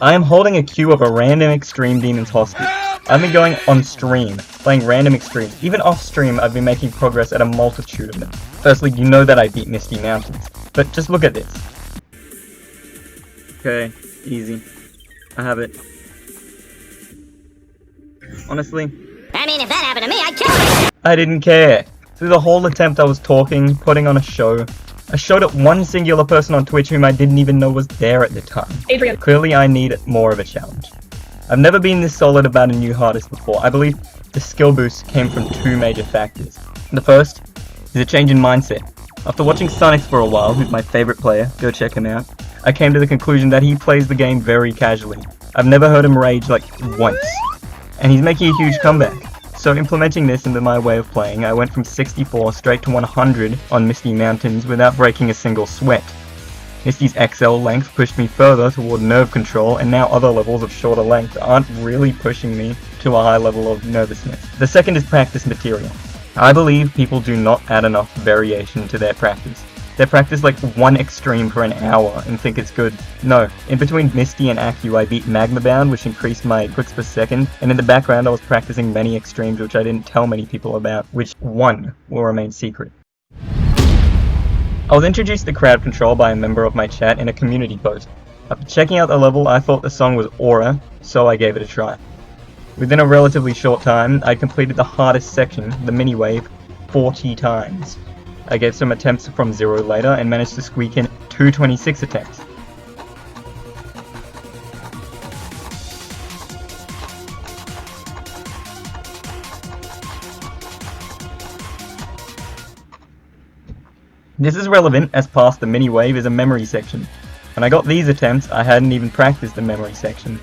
I am holding a queue of a random extreme demons hostage. I've been going on stream, playing random extremes. Even off stream, I've been making progress at a multitude of them. Firstly, you know that I beat Misty Mountains, but just look at this. Okay, easy. I have it. Honestly, I mean, if that happened to me, I'd kill it! I didn't care. Through the whole attempt I was talking, putting on a show. I showed it one singular person on Twitch whom I didn't even know was there at the time. Adrian. Clearly I need more of a challenge. I've never been this solid about a new hardest before. I believe the skill boost came from two major factors. The first is a change in mindset. After watching Sonic for a while, who's my favorite player, go check him out, I came to the conclusion that he plays the game very casually. I've never heard him rage like once. And he's making a huge comeback. So implementing this into my way of playing, I went from 64 straight to 100 on Misty Mountains without breaking a single sweat. Misty's XL length pushed me further toward nerve control, and now other levels of shorter length aren't really pushing me to a high level of nervousness. The second is practice material. I believe people do not add enough variation to their practice. They practice like one extreme for an hour and think it's good. No, in between Misty and Accu I beat Magma Bound, which increased my clicks per second, and in the background I was practicing many extremes which I didn't tell many people about, which one will remain secret. I was introduced to crowd control by a member of my chat in a community post. After checking out the level, I thought the song was Aura, so I gave it a try. Within a relatively short time, I completed the hardest section, the mini wave, 40 times. I gave some attempts from 0 later and managed to squeak in 226 attempts. This is relevant as past the mini wave is a memory section. When I got these attempts, I hadn't even practiced the memory section.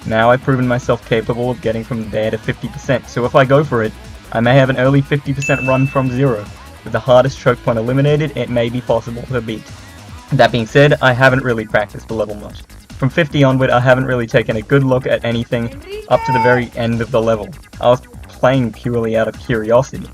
Now I've proven myself capable of getting from there to 50%, so if I go for it, I may have an early 50% run from 0. With the hardest choke point eliminated, it may be possible to beat. That being said, I haven't really practiced the level much. From 50 onward, I haven't really taken a good look at anything up to the very end of the level. I was playing purely out of curiosity.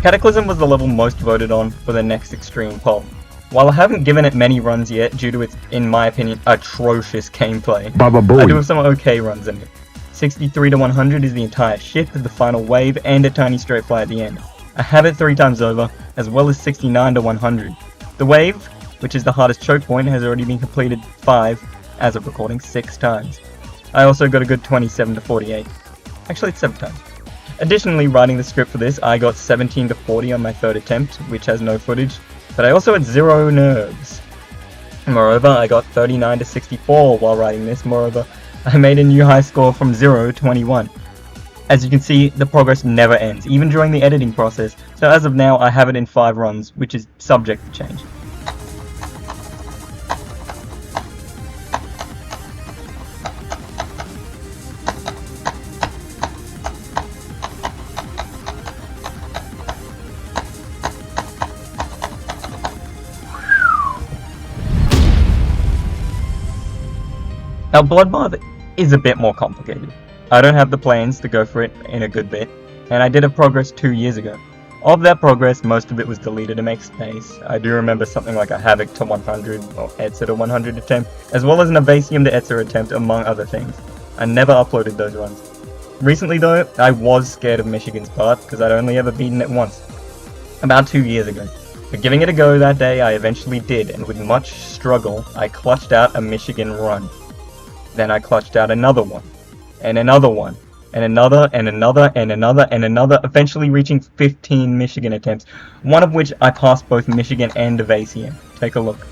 Cataclysm was the level most voted on for the next extreme poll. While I haven't given it many runs yet due to its, in my opinion, atrocious gameplay, I do have some okay runs in it. 63 to 100 is the entire ship, the final wave, and a tiny straight fly at the end. I have it 3 times over, as well as 69 to 100. The wave, which is the hardest choke point, has already been completed 5, as of recording, 6 times. I also got a good 27 to 48. Actually, it's 7 times. Additionally, writing the script for this, I got 17 to 40 on my 3rd attempt, which has no footage, but I also had 0 nerves. Moreover, I got 39 to 64 while writing this. Moreover, I made a new high score from 0 to 21. As you can see, the progress never ends, even during the editing process, so as of now I have it in 5 runs, which is subject to change. Now, bloodbath is a bit more complicated. I don't have the plans to go for it in a good bit, and I did a progress 2 years ago. Of that progress, most of it was deleted to make space. I do remember something like a Havoc to 100 or Etzer to 100 attempt, as well as an Evasium to Etzer attempt, among other things. I never uploaded those runs. Recently though, I was scared of Michigan's path because I'd only ever beaten it once. About 2 years ago. But giving it a go that day, I eventually did, and with much struggle, I clutched out a Michigan run. Then I clutched out another one, and another one, and another, and another, and another, and another, eventually reaching 15 Michigan attempts, one of which I passed both Michigan and Evasium. Take a look.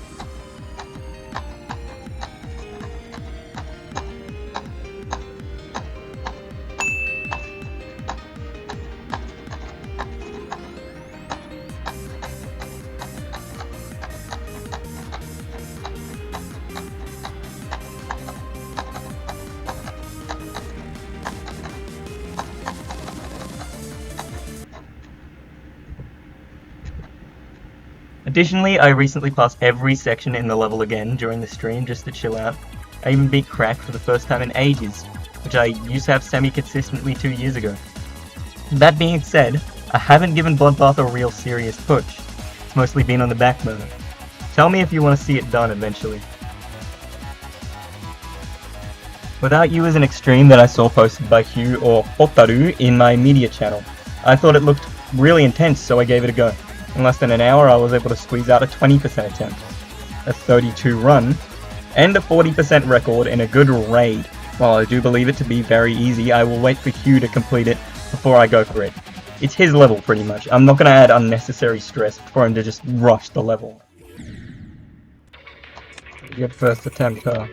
Additionally, I recently passed every section in the level again during the stream just to chill out. I even beat Crack for the first time in ages, which I used to have semi-consistently 2 years ago. That being said, I haven't given Bloodbath a real serious push. It's mostly been on the back burner. Tell me if you want to see it done eventually. Without You is an extreme that I saw posted by Hugh or Hotaru in my media channel. I thought it looked really intense, so I gave it a go. In less than an hour, I was able to squeeze out a 20% attempt, a 32 run, and a 40% record in a good raid. While I do believe it to be very easy, I will wait for Hugh to complete it before I go for it. It's his level pretty much. I'm not going to add unnecessary stress for him to just rush the level. Your first attempt, huh?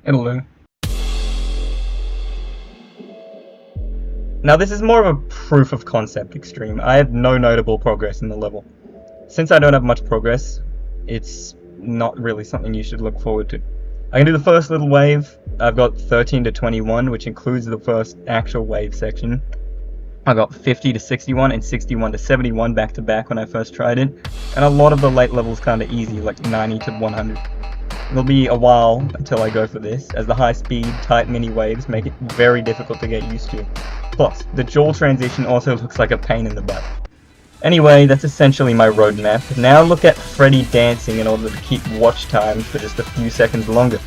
It'll do. Now this is more of a proof of concept extreme. I have no notable progress in the level. Since I don't have much progress, it's not really something you should look forward to. I can do the first little wave. I've got 13 to 21, which includes the first actual wave section. I got 50 to 61 and 61 to 71 back to back when I first tried it. And a lot of the late levels kinda easy, like 90 to 100. It'll be a while until I go for this, as the high speed, tight mini waves make it very difficult to get used to. Plus, the jaw transition also looks like a pain in the butt. Anyway, that's essentially my roadmap. Now look at Freddy dancing in order to keep watch times for just a few seconds longer.